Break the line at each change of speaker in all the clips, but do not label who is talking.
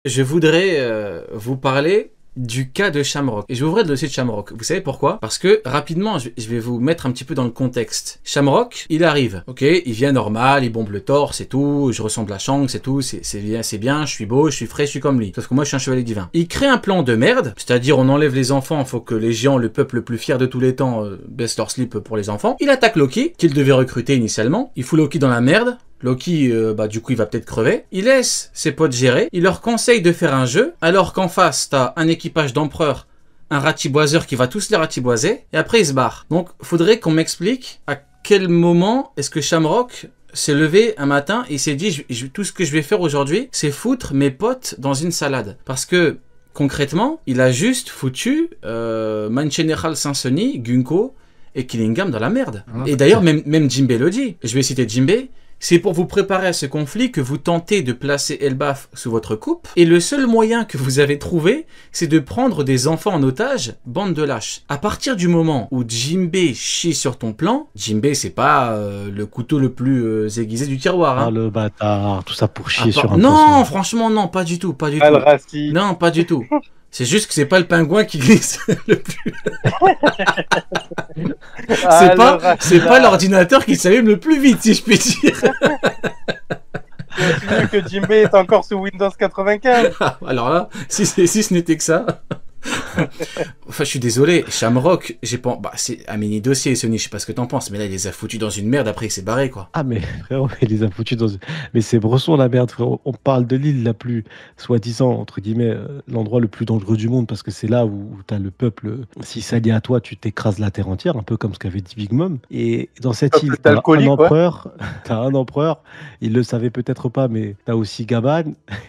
je voudrais vous parler du cas de Shamrock. Et je vais ouvrir le dossier de Shamrock. Vous savez pourquoi? Parce que, rapidement, je vais vous mettre un petit peu dans le contexte. Shamrock, il arrive, ok? Il vient normal, il bombe le torse, c'est tout, je ressemble à Shang, c'est tout, c'est bien, je suis beau, je suis frais, je suis comme lui. Sauf que moi, je suis un chevalier divin. Il crée un plan de merde, c'est-à-dire on enlève les enfants, faut que les géants, le peuple le plus fier de tous les temps, baissent leur slip pour les enfants. Il attaque Loki, qu'il devait recruter initialement. Il fout Loki dans la merde. Loki, du coup, il va peut-être crever. Il laisse ses potes gérer. Il leur conseille de faire un jeu, alors qu'en face, t'as un équipage d'empereurs, un ratiboiseur qui va tous les ratiboiser, et après, il se barre. Donc, faudrait qu'on m'explique à quel moment est-ce que Shamrock s'est levé un matin et s'est dit, tout ce que je vais faire aujourd'hui, c'est foutre mes potes dans une salade. Parce que, concrètement, il a juste foutu Mancheneral Sansoni, Gunko et Killingham dans la merde. Et d'ailleurs, même Jinbei le dit. Je vais citer Jinbei. C'est pour vous préparer à ce conflit que vous tentez de placer Elbaf sous votre coupe. Et le seul moyen que vous avez trouvé, c'est de prendre des enfants en otage, bande de lâches. À partir du moment où Jinbei chie sur ton plan, Jinbei c'est pas le couteau le plus aiguisé du tiroir. Hein.
Ah le bâtard, tout ça pour chier sur un
Non,
poisson.
franchement non, pas du tout, pas du
Ah,
tout.
le raciste.
Non, pas du tout. C'est juste que c'est pas le pingouin qui glisse le plus. C'est pas l'ordinateur qui s'allume le plus vite, si je puis dire.
C'est mieux que Jinbei est encore sous Windows 95.
Alors là, si ce n'était que ça. Enfin, je suis désolé, Shamrock, j'ai pas. Bah, c'est un mini dossier, Sony, je sais pas ce que t'en penses, mais là, il les a foutus dans une merde, après, il s'est barré, quoi.
Ah mais frérot, il les a foutus dans... Mais c'est Bresson la merde, frérot. On parle de l'île la plus, soi-disant, entre guillemets, l'endroit le plus dangereux du monde, parce que c'est là où t'as le peuple, s'il s'allie à toi, tu t'écrases la terre entière, un peu comme ce qu'avait dit Big Mom. Et dans cette île, t'as un empereur, il le savait peut-être pas, mais t'as aussi Gaban,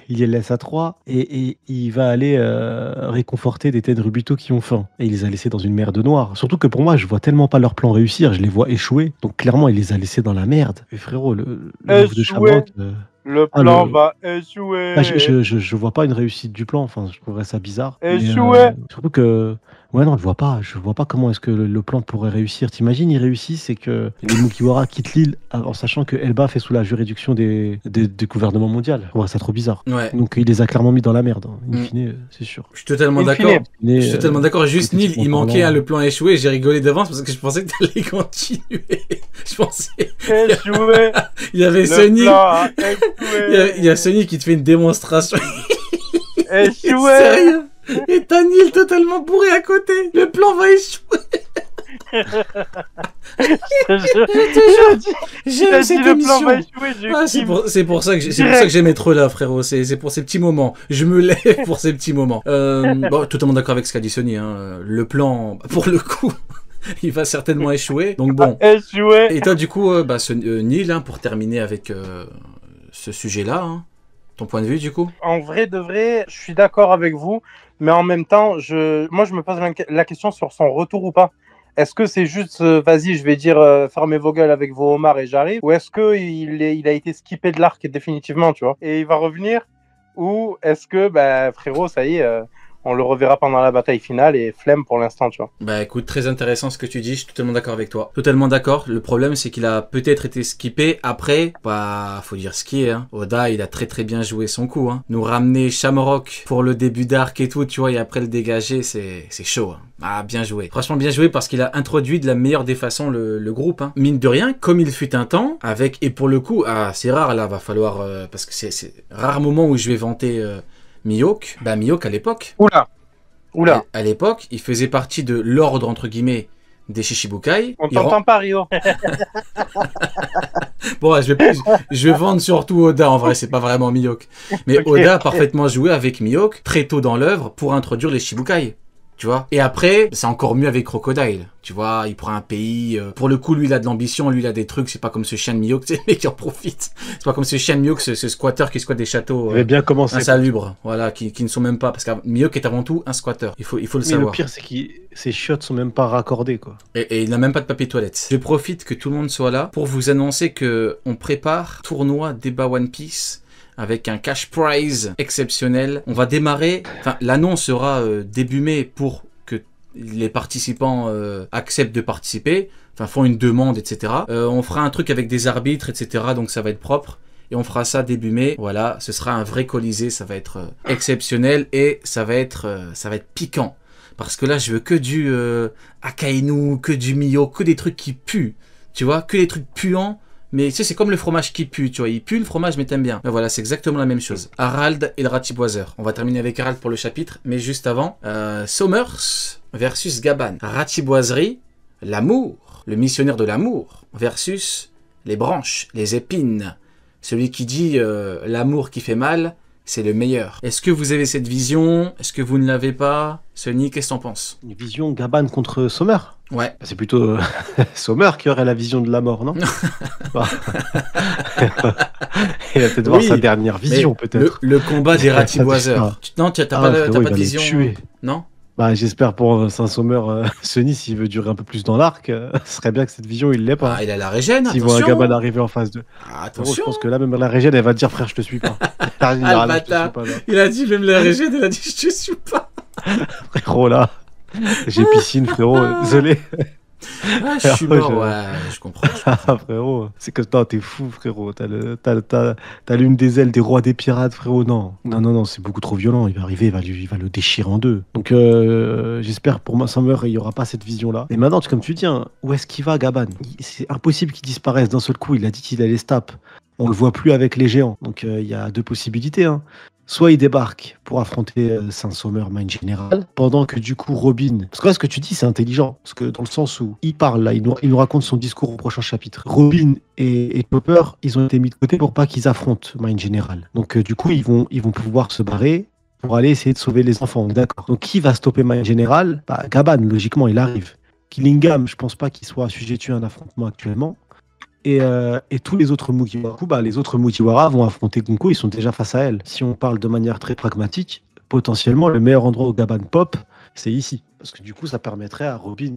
il les laisse à 3, et il va aller réconforter des têtes Rubito qui ont faim. Et il les a laissés dans une merde noire. Surtout que pour moi, je vois tellement pas leur plan réussir, je les vois échouer. Donc clairement, il les a laissés dans la merde. Et frérot, le move de Shamrock...
Le plan va échouer.
Ah, je vois pas une réussite du plan, enfin, je trouverais ça bizarre.
Échouer.
Surtout que... Ouais, non, je vois pas comment est-ce que le plan pourrait réussir. T'imagines, il réussit, c'est que les Mugiwara quittent l'île en sachant que Elbaf est sous la juridiction du gouvernement mondial. Je trouverais ça trop bizarre.
Ouais.
Donc il les a clairement mis dans la merde, hein. In fine, c'est sûr.
Je suis totalement d'accord. Je suis totalement d'accord. Juste Neil, il manquait le plan échoué. J'ai rigolé d'avance parce que je pensais que t'allais continuer. Je pensais.
Échoué.
Il y avait Sony. Il y a Sony qui te fait une démonstration.
Échoué.
Sérieux? Et t'as Neil totalement bourré à côté. Le plan va échouer. J'aime cette émission. C'est pour ça que j'aimais trop là, frérot. C'est pour ces petits moments. Je me lève pour ces petits moments. Bon, totalement d'accord avec ce qu'a dit Sony. Hein. Le plan, pour le coup, il va certainement échouer. Donc bon.
Échouer.
Et toi, du coup, Neil, hein, pour terminer avec ce sujet-là, hein, ton point de vue, du coup.
En vrai de vrai, je suis d'accord avec vous. Mais en même temps, moi, je me pose la question sur son retour ou pas. Est-ce que c'est juste, vas-y, je vais dire, fermez vos gueules avec vos homards et j'arrive, ou est-ce qu'il a été skippé de l'arc définitivement, tu vois, et il va revenir, ou est-ce que, bah, frérot, ça y est, on le reverra pendant la bataille finale et flemme pour l'instant, tu vois.
Bah écoute, très intéressant ce que tu dis, je suis totalement d'accord avec toi. Totalement d'accord, le problème c'est qu'il a peut-être été skippé après, bah faut dire ce qui est, hein. Oda il a très bien joué son coup, hein. Nous ramener Shamrock pour le début d'arc et tout, tu vois, et après le dégager, c'est chaud, hein. Ah, bien joué. Franchement, bien joué parce qu'il a introduit de la meilleure des façons le groupe, hein. Mine de rien, comme il fut un temps, avec, et pour le coup, c'est rare là, va falloir, parce que c'est rare moment où je vais vanter Mihawk. Bah Mihawk à l'époque.
Oula.
À l'époque, il faisait partie de l'ordre, entre guillemets, des Shichibukai.
On t'entend pas, Rio.
Bon, je vais vendre surtout Oda, en vrai, c'est pas vraiment Mihawk. Mais okay, Oda a parfaitement joué avec Mihawk, très tôt dans l'œuvre, pour introduire les Shichibukai. Tu vois. Et après, c'est encore mieux avec Crocodile. Tu vois, il prend un pays. Pour le coup, lui, il a de l'ambition, lui, il a des trucs. C'est pas comme ce chien de Mihawk, c'est le mec qui en profite. C'est pas comme ce chien de Mihawk, ce squatter qui squatte des châteaux
bien commencé,
insalubres. Voilà, qui ne sont même pas. Parce que Mihawk est avant tout un squatter. Il faut le savoir.
Le pire, c'est que ses chiottes sont même pas raccordées, quoi.
Et il n'a même pas de papier toilette. Je profite que tout le monde soit là pour vous annoncer que on prépare tournoi débat One Piece. Avec un cash prize exceptionnel. On va démarrer, enfin l'annonce sera début mai pour que les participants acceptent de participer, enfin font une demande, etc. On fera un truc avec des arbitres, etc. Donc ça va être propre. et on fera ça début mai. Voilà, ce sera un vrai Colisée, ça va être exceptionnel et ça va être piquant. Parce que là, je veux que du Akainu, que du Mio, que des trucs qui puent. Tu vois, que des trucs puants. Mais tu sais, c'est comme le fromage qui pue, tu vois. Il pue le fromage, mais t'aimes bien. Mais voilà, c'est exactement la même chose. Harald et le Ratiboiseur. On va terminer avec Harald pour le chapitre. Mais juste avant, Somers versus Gaban. Ratiboiserie, l'amour. Le missionnaire de l'amour versus les branches, les épines. Celui qui dit l'amour qui fait mal, c'est le meilleur. Est-ce que vous avez cette vision? Est-ce que vous ne l'avez pas? Sonny, qu'est-ce que t'en penses?
Une vision Gaban contre Sommer?
Ouais.
C'est plutôt Sommer qui aurait la vision de la mort, non? Bah. Il va peut-être voir sa dernière vision, peut-être.
Le combat des Ratiboiseurs. Non, t'as pas de vision? Non?
Bah, j'espère pour Saint-Sommer, Sonny, s'il veut durer un peu plus dans l'arc, ce serait bien que cette vision, il l'ait pas.
Ah, il a la régène,
s'il voit un Gaban arriver en phase 2.
Ah, attention.
Je pense que là, même la régène, elle va te dire, frère, je te suis pas.
Le bâtard. Il a dit, même la régène, elle a dit, je te suis pas.
Frérot, là, j'ai piscine, frérot, désolé.
Ah, je suis mort, ouais, je comprends.
Frérot, c'est que non, t'es fou, frérot. T'as l'une des ailes des rois des pirates, frérot. Non, c'est beaucoup trop violent. Il va arriver, il va le déchirer en deux. Donc, j'espère pour Summer, il n'y aura pas cette vision-là. Et maintenant, comme tu dis, hein, où est-ce qu'il va, Gaban? C'est impossible qu'il disparaisse d'un seul coup. Il a dit qu'il allait se taper. On le voit plus avec les géants. Donc, il y a deux possibilités, hein. Soit il débarque pour affronter Saint-Sommer, Mind Général, pendant que du coup Robin... Parce que là, ce que tu dis, c'est intelligent. Parce que dans le sens où il parle, là, il nous raconte son discours au prochain chapitre. Robin et Chopper, ils ont été mis de côté pour pas qu'ils affrontent Mind Général. Donc du coup, ils vont pouvoir se barrer pour aller essayer de sauver les enfants. D'accord. Donc qui va stopper Mind Général? Bah, Gaban, logiquement, il arrive. Killingham, je pense pas qu'il soit assujetti à un affrontement actuellement. Et tous les autres Mugiwara, les autres Mugiwara vont affronter Gunko, ils sont déjà face à elle. Si on parle de manière très pragmatique, potentiellement le meilleur endroit où Gaban pop, c'est ici. Parce que du coup, ça permettrait à Robin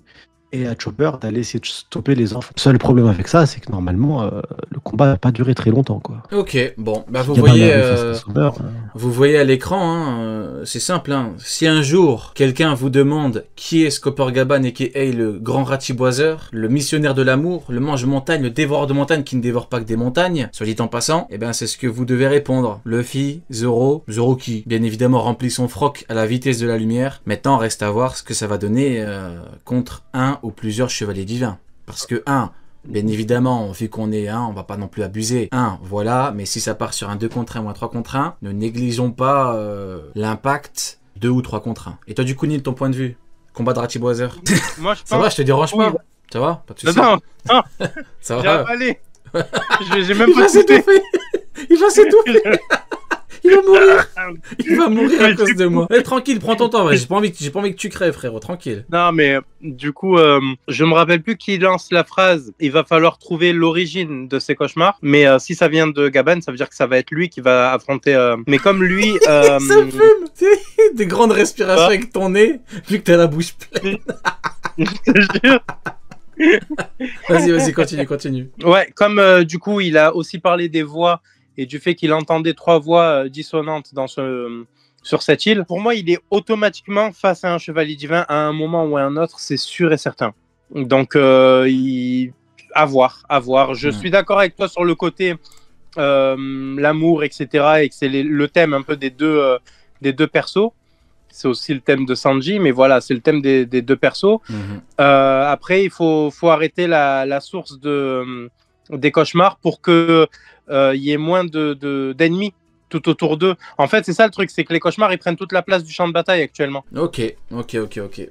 et à Chopper d'aller essayer de stopper les enfants. Le seul problème avec ça, c'est que normalement, le combat n'a pas duré très longtemps, quoi.
Ok, bon, bah
Si
vous
Gaban
voyez à l'écran, hein, c'est simple, hein. Si un jour, quelqu'un vous demande qui est Scopper Gaban et qui est le grand ratiboiseur, le missionnaire de l'amour, le mange-montagne, le dévoreur de montagne qui ne dévore pas que des montagnes, soit dit en passant, eh ben c'est ce que vous devez répondre. Luffy, Zoro qui, bien évidemment, remplit son froc à la vitesse de la lumière. Maintenant, reste à voir ce que ça va donner contre un ou plusieurs chevaliers divins. Parce que bien évidemment, vu qu'on est on va pas non plus abuser. Voilà, mais si ça part sur un 2 contre 1 ou un 3 contre 1, ne négligeons pas l'impact 2 ou 3 contre 1. Et toi, du coup, Neil, ton point de vue? Combat de Ratiboiseur.
Moi, je
Ça va, je te dérange pas? Ça va? Pas de soucis.
Non,
Ça
j'ai
va?
avalé. J'ai même
Il
pas
va
écouté.
s'étouffer. Il va s'étouffer. Il va mourir. Il va mourir à cause de moi. Tranquille, prends ton temps. J'ai pas envie que tu crèves, frérot. Tranquille.
Non, mais du coup, je me rappelle plus qui lance la phrase. Il va falloir trouver l'origine de ces cauchemars. Mais si ça vient de Gaban, ça veut dire que ça va être lui qui va affronter. Mais comme lui,
Ça fume. Des grandes respirations avec ton nez, vu que t'as la bouche pleine.
je te jure.
Vas-y, continue.
Ouais, comme du coup, il a aussi parlé des voix et du fait qu'il entendait 3 voix dissonantes sur cette île. Pour moi, il est automatiquement face à un chevalier divin à un moment ou à un autre, c'est sûr et certain. Donc, à voir. Je suis d'accord avec toi sur le côté l'amour, etc. et que c'est le thème un peu des deux persos. C'est aussi le thème de Sanji, mais voilà, c'est le thème des deux persos. Après, il faut arrêter la source des cauchemars pour que y ait moins d'ennemis tout autour d'eux. En fait, c'est ça le truc, c'est que les cauchemars, ils prennent toute la place du champ de bataille actuellement.
Ok.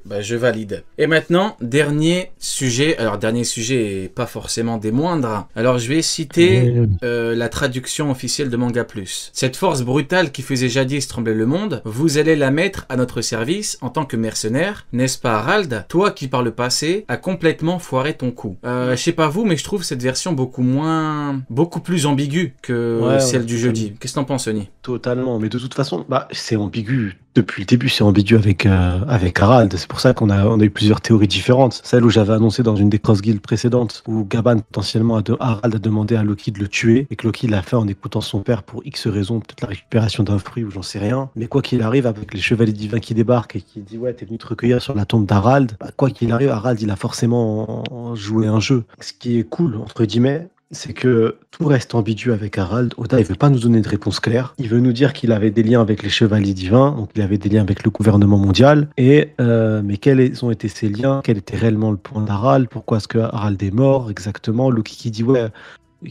Bah, je valide. Et maintenant, dernier sujet. Alors, dernier sujet et pas forcément des moindres. Alors, je vais citer la traduction officielle de Manga Plus. Cette force brutale qui faisait jadis trembler le monde, vous allez la mettre à notre service en tant que mercenaire. N'est-ce pas, Harald? Toi qui, par le passé, a complètement foiré ton coup. Je sais pas vous, mais je trouve cette version beaucoup plus ambiguë que celle du jeudi. Qu'est-ce que t'en penses, Sonny?
Totalement, mais de toute façon, c'est ambigu. Depuis le début, c'est ambigu avec Harald. C'est pour ça qu'on a eu plusieurs théories différentes. Celle où j'avais annoncé dans une des cross guilds précédentes, où Gaban, potentiellement, Harald a demandé à Loki de le tuer, et que Loki l'a fait en écoutant son père pour X raisons, peut-être la récupération d'un fruit ou j'en sais rien. Mais quoi qu'il arrive, avec les chevaliers divins qui débarquent et qui disent ouais, t'es venu te recueillir sur la tombe d'Harald, quoi qu'il arrive, Harald, il a forcément joué un jeu. Ce qui est cool, entre guillemets, c'est que tout reste ambigu avec Harald. Oda, il veut pas nous donner de réponse claire. Il veut nous dire qu'il avait des liens avec les chevaliers divins, donc il avait des liens avec le gouvernement mondial. Mais quels ont été ces liens? Quel était réellement le point d'Harald? Pourquoi est-ce que Harald est mort exactement? Loki qui dit ouais,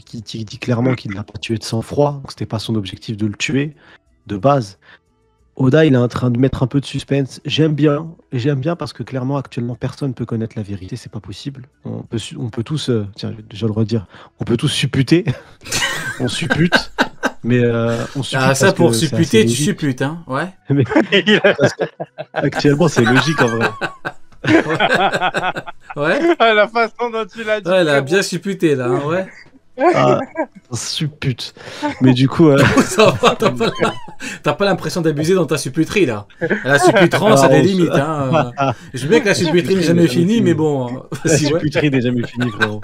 qui dit clairement qu'il l'a pas tué de sang-froid, donc c'était pas son objectif de le tuer de base. Oda, il est en train de mettre un peu de suspense. J'aime bien parce que clairement, actuellement, personne ne peut connaître la vérité, c'est pas possible. On peut tous, tiens, je vais le redire, on peut tous supputer. On suppute, mais on suppute.
Ah, ça
parce
pour
que c'est
supputer,
assez
tu
logique.
supputes, hein, ouais.
Mais parce que actuellement, c'est logique en vrai.
Ouais,
La façon dont tu l'as dit.
ouais, elle a
frérot.
bien supputé, là, hein, ouais.
Ah, on suppute. Mais du coup,
Ça va, t'as pas l'impression d'abuser dans ta supputerie, là. La supputrance a des limites, hein. Je veux bien que la supputerie n'est jamais finie, mais bon.
la
Si, ouais.
supputerie n'est jamais finie, frérot.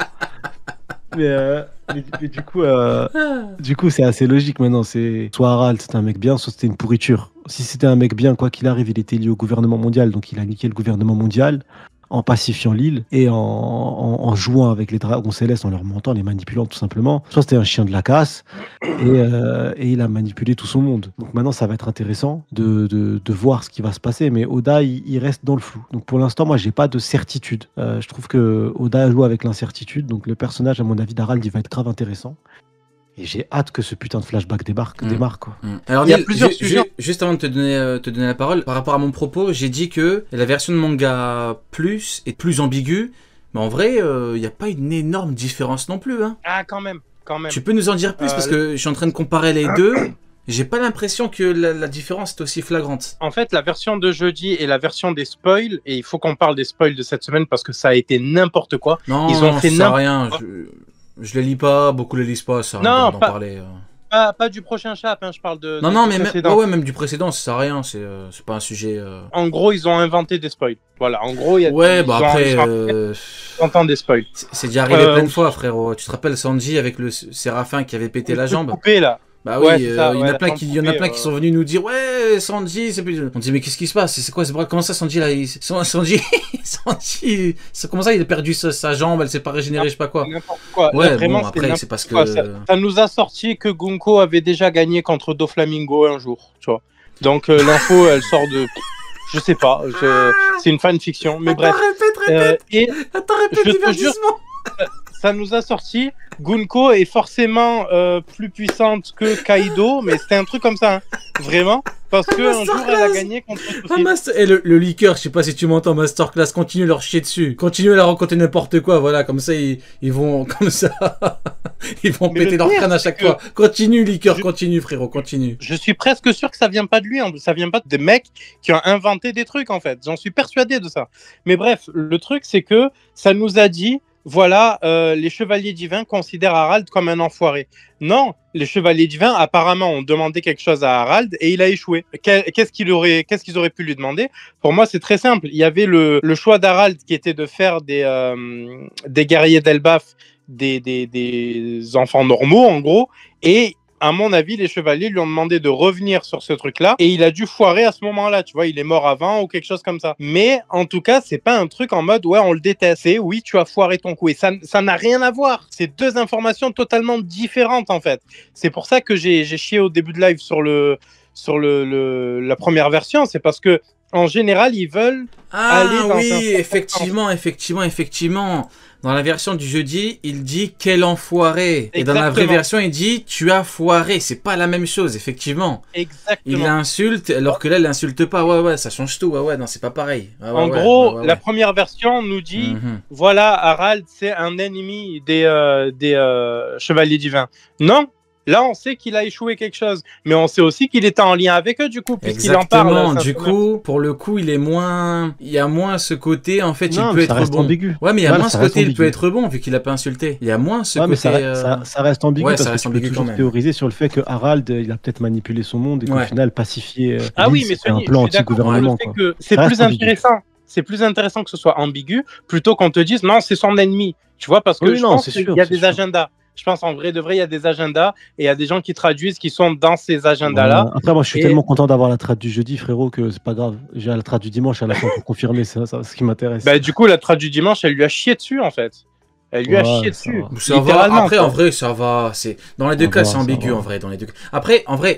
Mais du coup, c'est assez logique maintenant. C'est soit Harald, c'était un mec bien, soit c'était une pourriture. Si c'était un mec bien, quoi qu'il arrive, il était lié au gouvernement mondial, donc il a niqué le gouvernement mondial en pacifiant l'île et en jouant avec les dragons célestes, en leur mentant, les manipulant tout simplement. Soit c'était un chien de la casse et il a manipulé tout son monde. Donc maintenant, ça va être intéressant de voir ce qui va se passer. Mais Oda, il reste dans le flou. Donc pour l'instant, moi, j'ai pas de certitude. Je trouve que Oda joue avec l'incertitude. Donc le personnage, à mon avis, d'Harald, il va être grave intéressant. Et j'ai hâte que ce putain de flashback démarre, quoi.
Alors,
Il y a
Neil,
plusieurs sujets.
juste avant de te donner la parole, par rapport à mon propos, j'ai dit que la version de manga plus est plus ambiguë, mais en vrai, il n'y a pas une énorme différence non plus. Hein.
Ah, quand même.
Tu peux nous en dire plus parce que je suis en train de comparer les deux. J'ai pas l'impression que la différence est aussi flagrante.
En fait, la version de jeudi et la version des spoils, et il faut qu'on parle des spoils de cette semaine parce que ça a été n'importe quoi.
Non,
Ils ont fait
ça sert à rien. Je les lis pas, beaucoup les lisent pas, ça sert à rien d'en parler.
Pas du prochain chap, hein, je parle de.
Non,
du
mais
précédent.
même du précédent, ça sert à rien, c'est pas un sujet.
En gros, ils ont inventé des spoils. Voilà, en gros, il y a
Ouais, bah après.
on entend des spoils.
C'est déjà arrivé plein de fois, frérot. Tu te rappelles Sanji avec le Séraphin qui avait pété la jambe?
Coupé, là.
Bah oui,
Ouais, c'est ça,
il y en
ouais,
a plein
la
qui,
jambe
y en a plein
coupée,
qui sont venus nous dire ouais Sanji c'est plus. On dit mais qu'est-ce qui se passe? C'est quoi ce bras? Comment ça Sanji là? Sanji, comment ça il a perdu sa jambe? Elle s'est pas régénérée, je sais pas quoi.
N'importe quoi.
Ouais,
Là, vraiment,
bon, après c'est parce que.
quoi. Ça nous a sorti que Gunko avait déjà gagné contre Doflamingo un jour, tu vois. Donc l'info, elle sort de. Je sais pas, c'est une fanfiction, mais bref.
Répète.
Attends,
Répète divertissement.
Ça nous a sorti. Gunko est forcément plus puissante que Kaido, mais c'était un truc comme ça, hein. Vraiment. Parce qu'un jour, elle a gagné contre Tsuki.
Et le liqueur, je sais pas si tu m'entends, Masterclass, continue à leur chier dessus. Continue à leur raconter n'importe quoi, voilà, comme ça, ils vont, comme ça, ils vont
Mais
péter
le
leur
pire,
crâne à
c'est
chaque
que
fois. Continue, liqueur, continue, frérot, continue.
Je suis presque sûr que ça vient pas de lui, hein. Ça vient pas des mecs qui ont inventé des trucs, en fait. J'en suis persuadé de ça. Mais bref, le truc, c'est que ça nous a dit, voilà, les chevaliers divins considèrent Harald comme un enfoiré. Non, les chevaliers divins, apparemment, ont demandé quelque chose à Harald et il a échoué. Qu'est-ce qu'ils auraient pu lui demander? Pour moi, c'est très simple. Il y avait le choix d'Harald qui était de faire des guerriers d'Elbaf, des enfants normaux, en gros, et à mon avis, les chevaliers lui ont demandé de revenir sur ce truc-là et il a dû foirer à ce moment-là, tu vois, il est mort avant ou quelque chose comme ça. Mais en tout cas, c'est pas un truc en mode ouais, on le déteste. C'est oui, tu as foiré ton coup et ça n'a rien à voir. C'est deux informations totalement différentes en fait. C'est pour ça que j'ai chié au début de live sur la première version, c'est parce que en général, ils veulent aller dans
effectivement. Dans la version du jeudi, il dit quel enfoiré. Et dans la vraie version, il dit tu as foiré. C'est pas la même chose, effectivement.
Exactement.
Il l'insulte, alors que là, il l'insulte pas. Ouais, ça change tout. Ouais, non, c'est pas pareil.
En gros, la première version nous dit voilà, Harald, c'est un ennemi des chevaliers divins. Non. Là, on sait qu'il a échoué quelque chose, mais on sait aussi qu'il était en lien avec eux, du coup, puisqu'il en parle.
Exactement, du coup, pour le coup, il y a moins ce côté, en fait, il peut être bon.
Ambigu.
Ouais, mais il y a moins ce côté, il peut être bon, vu qu'il a pas insulté. Il y a moins ce côté...
mais ça reste ambigu,
ouais,
parce que tu peux toujours théoriser sur le fait que Harald, il a peut-être manipulé son monde et qu'au final, pacifié...
oui, mais c'est un plan anti-gouvernement. C'est plus intéressant. C'est plus intéressant que ce soit ambigu, plutôt qu'on te dise, non, c'est son ennemi. Tu vois, parce que je pense qu'il y a des agendas. Je pense en vrai de vrai, il y a des agendas et il y a des gens qui traduisent qui sont dans ces agendas-là.
Voilà. Après, moi, je suis tellement content d'avoir la trad du jeudi, frérot, que c'est pas grave. J'ai la trad du dimanche à la fin pour confirmer ça, ce qui m'intéresse.
Bah, du coup, la trad du dimanche, elle lui a chié dessus, en fait. Elle lui a
Ouais,
chié
ça
dessus.
va.
Ça va.
Littéralement,
Après,
quoi.
en vrai, ça va. Dans les deux
Ça
cas,
va,
c'est
ça
ambigu,
va.
en vrai. Dans les deux cas. Après, en vrai,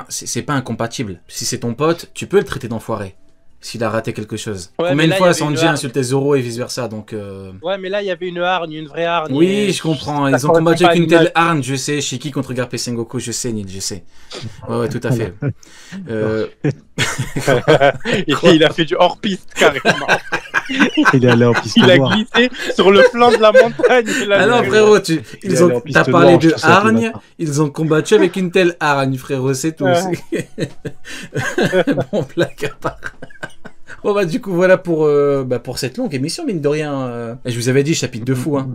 c'est pas incompatible. Si c'est ton pote, tu peux le traiter d'enfoiré. S'il a raté quelque chose.
Ouais,
Combien
mais
de
là,
fois
il y avait une
Sanji a
hargne.
insulté Zoro et vice versa, donc.
Ouais, mais là, il y avait une hargne, une vraie hargne.
Oui,
et
je comprends.
ça
Ils ont
correspond
combattu
pas à
avec une
l'image.
telle hargne, je sais. Shiki contre Garp et Sengoku, je sais, Nil, je sais. Ouais, tout à fait. Euh,
Il a fait du hors-piste, carrément.
Il est allé en piste
Il a
noire.
glissé sur le flanc de la montagne. Il a
Ah non,
fait-
frérot,
Il est allé en piste
t'as parlé
noire,
de
je te souhaite le
hargne,
matin.
ils ont combattu avec une telle hargne, frérot, c'est tout.
Ouais.
Bon, blague à part. Bon, bah, du coup, voilà pour cette longue émission, mine de rien. Je vous avais dit, chapitre de fou, hein.